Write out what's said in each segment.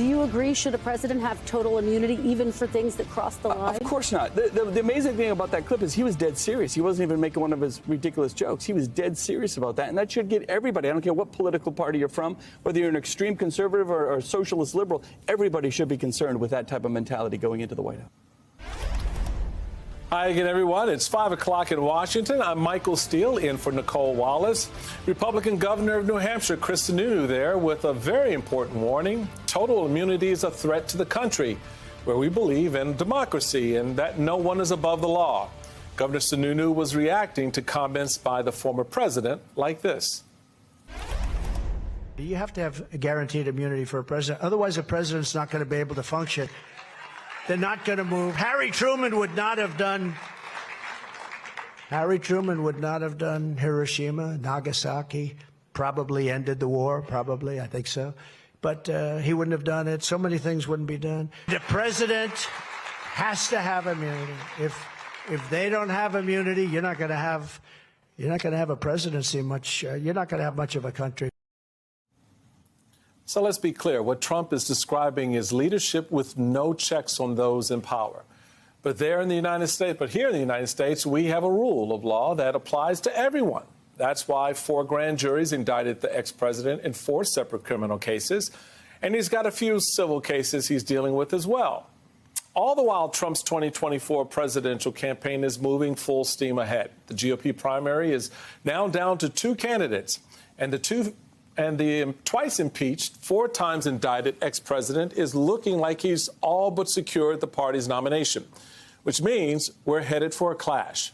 Do you agree, should a president have total immunity even for things that cross the line? Of course not. The amazing thing about that clip is he was dead serious. He wasn't even making one of his ridiculous jokes. He was dead serious about that. And that should get everybody, I don't care what political party you're from, whether you're an extreme conservative or a socialist liberal, everybody should be concerned with that type of mentality going into the White House. Hi again, everyone. It's 5 o'clock in Washington. I'm Michael Steele, in for Nicole Wallace. Republican Governor of New Hampshire, Chris Sununu, there with a very important warning. Total immunity is a threat to the country, where we believe in democracy and that no one is above the law. Governor Sununu was reacting to comments by the former president like this. You have to have a guaranteed immunity for a president. Otherwise, a president's not going to be able to function. They're not going to move. Harry Truman would not have done Hiroshima, Nagasaki, probably ended the war, probably, I think so. But he wouldn't have done it. So many things wouldn't be done. The president has to have immunity. If they don't have immunity, you're not going to have a presidency much. You're not going to have much of a country. So let's be clear. What Trump is describing is leadership with no checks on those in power. But here in the United States, we have a rule of law that applies to everyone. That's why 4 grand juries indicted the ex-president in 4 separate criminal cases. And he's got a few civil cases he's dealing with as well. All the while, Trump's 2024 presidential campaign is moving full steam ahead. The GOP primary is now down to 2 candidates, and the twice impeached, 4 times indicted ex-president is looking like he's all but secured the party's nomination, which means we're headed for a clash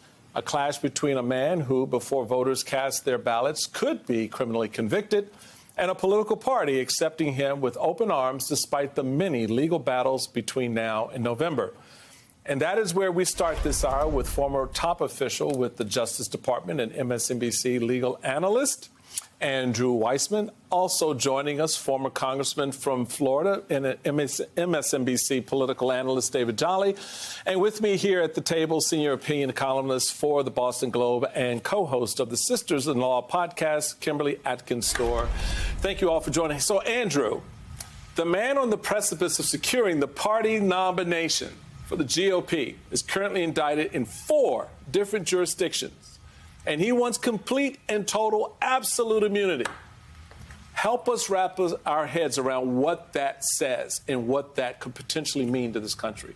between a man who, before voters cast their ballots, could be criminally convicted, and a political party accepting him with open arms despite the many legal battles between now and November. And that is where we start this hour with former top official with the Justice Department and MSNBC legal analyst Andrew Weissmann. Also joining us, former congressman from Florida and MSNBC political analyst David Jolly. And with me here at the table, senior opinion columnist for the Boston Globe and co-host of the Sisters-in-Law podcast, Kimberly Atkins-Storr. Thank you all for joining. So, Andrew, the man on the precipice of securing the party nomination for the GOP is currently indicted in 4 different jurisdictions. And he wants complete and total absolute immunity. Help us wrap our heads around what that says and what that could potentially mean to this country.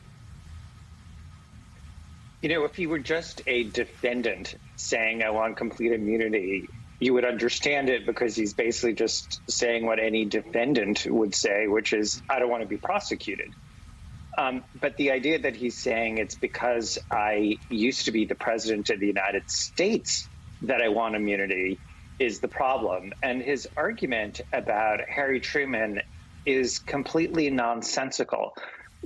You know, if he were just a defendant saying, I want complete immunity, you would understand it, because he's basically just saying what any defendant would say, which is, I don't want to be prosecuted. But the idea that he's saying it's because I used to be the president of the United States that I want immunity is the problem. And his argument about Harry Truman is completely nonsensical.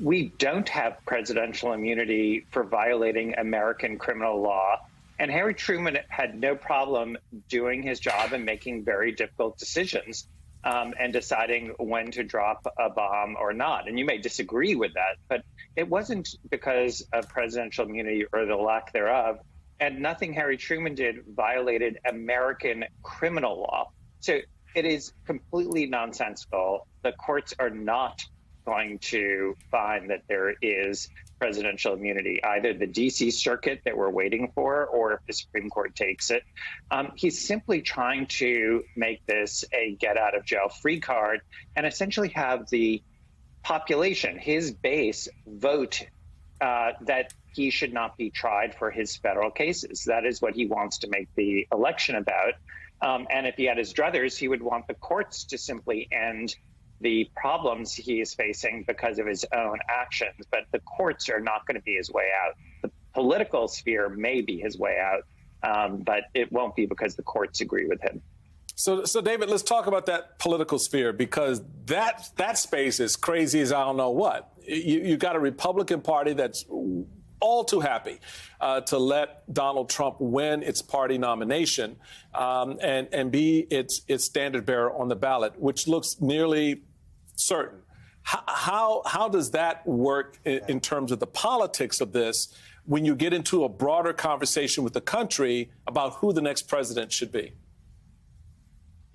We don't have presidential immunity for violating American criminal law. And Harry Truman had no problem doing his job and making very difficult decisions. And deciding when to drop a bomb or not. And you may disagree with that, but it wasn't because of presidential immunity or the lack thereof. And nothing Harry Truman did violated American criminal law. So it is completely nonsensical. The courts are not going to find that there is presidential immunity, either the D.C. Circuit that we're waiting for, or if the Supreme Court takes it. He's simply trying to make this a get-out-of-jail-free card and essentially have the population, his base, vote that he should not be tried for his federal cases. That is what he wants to make the election about. And if he had his druthers, he would want the courts to simply end the problems he is facing because of his own actions. But the courts are not going to be his way out. The political sphere may be his way out, but it won't be because the courts agree with him. So David, let's talk about that political sphere, because that space is crazy as I don't know what. You got a Republican Party that's all too happy to let Donald Trump win its party nomination and be its standard bearer on the ballot, which looks nearly certain. How does that work in terms of the politics of this when you get into a broader conversation with the country about who the next president should be?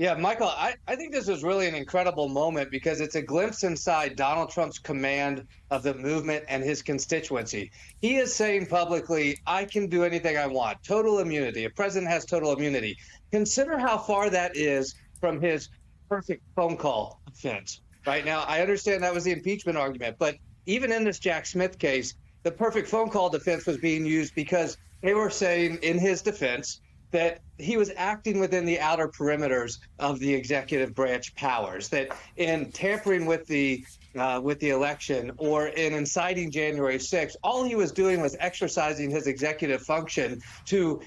Yeah, Michael, I think this is really an incredible moment because it's a glimpse inside Donald Trump's command of the movement and his constituency. He is saying publicly, I can do anything I want. Total immunity. A president has total immunity. Consider how far that is from his perfect phone call offense. Right now, I understand that was the impeachment argument, but even in this Jack Smith case, the perfect phone call defense was being used because they were saying in his defense that he was acting within the outer perimeters of the executive branch powers, that in tampering with the election or in inciting January 6th, all he was doing was exercising his executive function to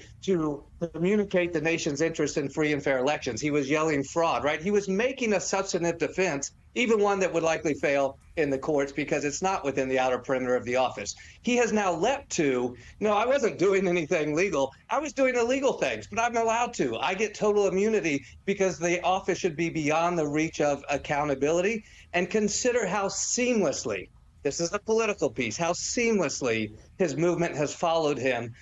communicate the nation's interest in free and fair elections. He was yelling fraud, right? He was making a substantive defense, even one that would likely fail in the courts because it's not within the outer perimeter of the office. He has now leapt to, no, I wasn't doing anything legal. I was doing illegal things, but I'm allowed to. I get total immunity because the office should be beyond the reach of accountability. And consider how seamlessly, this is a political piece, how seamlessly his movement has followed him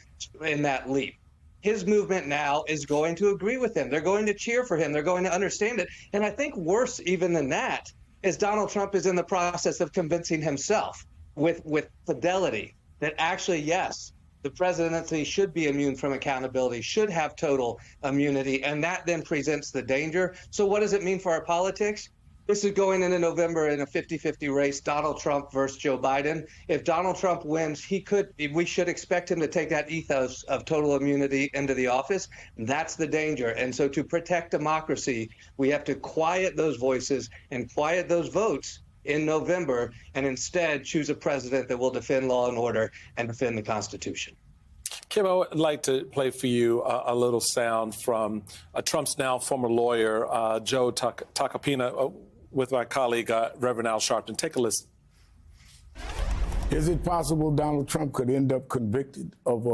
in that leap. His movement now is going to agree with him. They're going to cheer for him. They're going to understand it. And I think worse even than that is Donald Trump is in the process of convincing himself with fidelity that actually, yes, the presidency should be immune from accountability, should have total immunity, and that then presents the danger. So what does it mean for our politics? This is going into November in a 50-50 race, Donald Trump versus Joe Biden. If Donald Trump wins, we should expect him to take that ethos of total immunity into the office. That's the danger. And so to protect democracy, we have to quiet those voices and quiet those votes in November and instead choose a president that will defend law and order and defend the Constitution. Kim, I would like to play for you a little sound from Trump's now former lawyer, Joe Tacopina, with my colleague, Reverend Al Sharpton. Take a listen. Is it possible Donald Trump could end up convicted of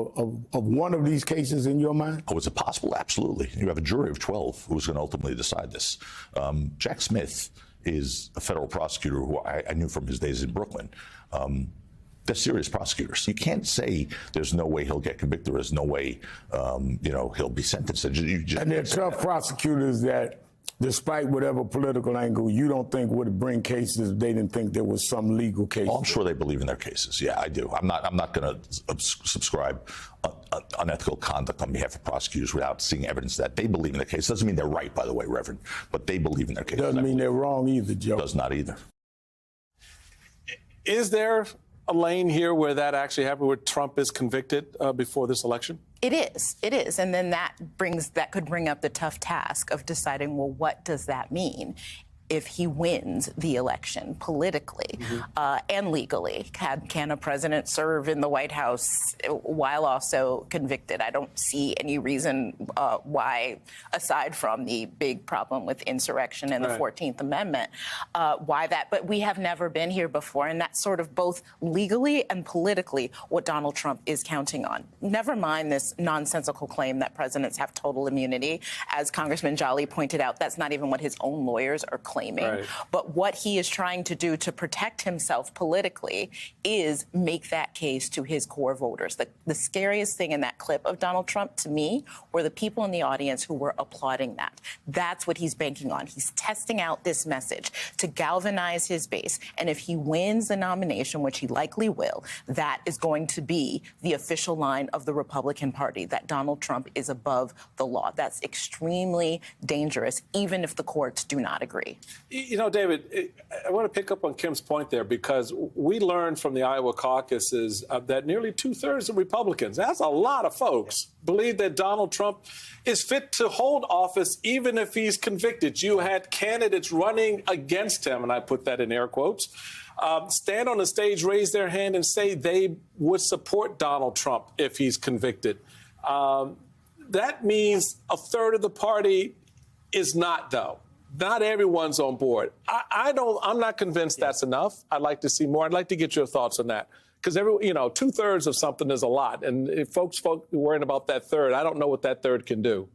one of these cases in your mind? Oh, is it possible? Absolutely. You have a jury of 12 who's going to ultimately decide this. Jack Smith is a federal prosecutor who I knew from his days in Brooklyn. They're serious prosecutors. You can't say there's no way he'll get convicted. There's no way, he'll be sentenced. And they're tough prosecutors that, despite whatever political angle, you don't think would bring cases if they didn't think there was some legal case. Oh, I'm sure they believe in their cases. Yeah, I do. I'm not going to subscribe unethical conduct on behalf of prosecutors without seeing evidence that they believe in their case. Doesn't mean they're right, by the way, Reverend, but they believe in their case. Doesn't mean they're wrong either, Joe. Does not either. Is there a lane here where that actually happened, where Trump is convicted before this election? It is. And then that could bring up the tough task of deciding, well, what does that mean if he wins the election politically and legally? Can a president serve in the White House while also convicted? I don't see any reason why, aside from the big problem with insurrection and the 14th Amendment, why that. But we have never been here before, and that's sort of both legally and politically what Donald Trump is counting on. Never mind this nonsensical claim that presidents have total immunity. As Congressman Jolly pointed out, that's not even what his own lawyers are claiming. But what he is trying to do to protect himself politically is make that case to his core voters. The scariest thing in that clip of Donald Trump, to me, were the people in the audience who were applauding that. That's what he's banking on. He's testing out this message to galvanize his base. And if he wins the nomination, which he likely will, that is going to be the official line of the Republican Party, that Donald Trump is above the law. That's extremely dangerous, even if the courts do not agree. You know, David, I want to pick up on Kim's point there, because we learned from the Iowa caucuses that nearly 2/3 of Republicans, that's a lot of folks, believe that Donald Trump is fit to hold office even if he's convicted. You had candidates running against him, and I put that in air quotes, stand on the stage, raise their hand, and say they would support Donald Trump if he's convicted. That means a third of the party is not, though. Not everyone's on board. I'm not convinced that's enough. I'd like to see more. I'd like to get your thoughts on that. Because 2/3 of something is a lot. And if folks worrying about that third, I don't know what that third can do.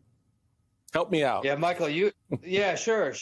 Help me out. Yeah, Michael, yeah, sure.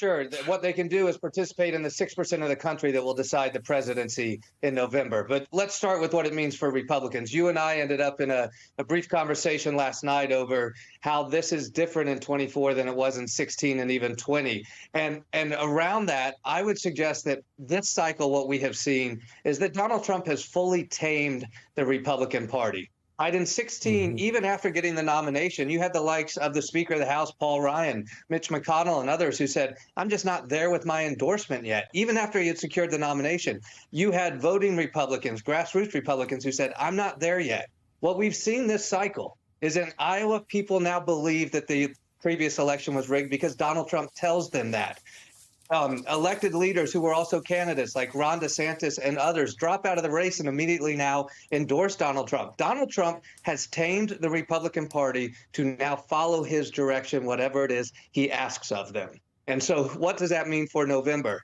What they can do is participate in the 6% of the country that will decide the presidency in November. But let's start with what it means for Republicans. You and I ended up in a brief conversation last night over how this is different in 24 than it was in 16 and even 20. And around that, I would suggest that this cycle, what we have seen is that Donald Trump has fully tamed the Republican Party. In 16, even after getting the nomination, you had the likes of the Speaker of the House, Paul Ryan, Mitch McConnell, and others who said, I'm just not there with my endorsement yet. Even after he had secured the nomination, you had voting Republicans, grassroots Republicans who said, I'm not there yet. What we've seen this cycle is in Iowa, people now believe that the previous election was rigged because Donald Trump tells them that. Elected leaders who were also candidates like Ron DeSantis and others drop out of the race and immediately now endorse Donald Trump. Donald Trump has tamed the Republican Party to now follow his direction, whatever it is he asks of them. And so what does that mean for November?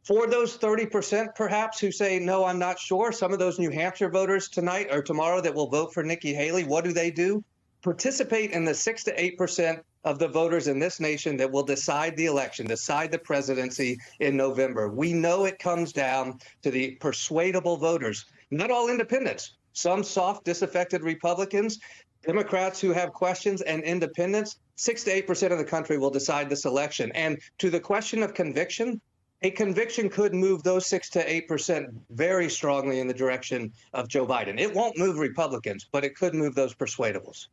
For those 30% perhaps who say, no, I'm not sure, some of those New Hampshire voters tonight or tomorrow that will vote for Nikki Haley, what do? Participate in the 6 to 8% of the voters in this nation that will decide the election, decide the presidency in November. We know it comes down to the persuadable voters, not all independents, some soft, disaffected Republicans, Democrats who have questions, and independents. 6 to 8% of the country will decide this election. And to the question of conviction, a conviction could move those 6 to 8% very strongly in the direction of Joe Biden. It won't move Republicans, but it could move those persuadables.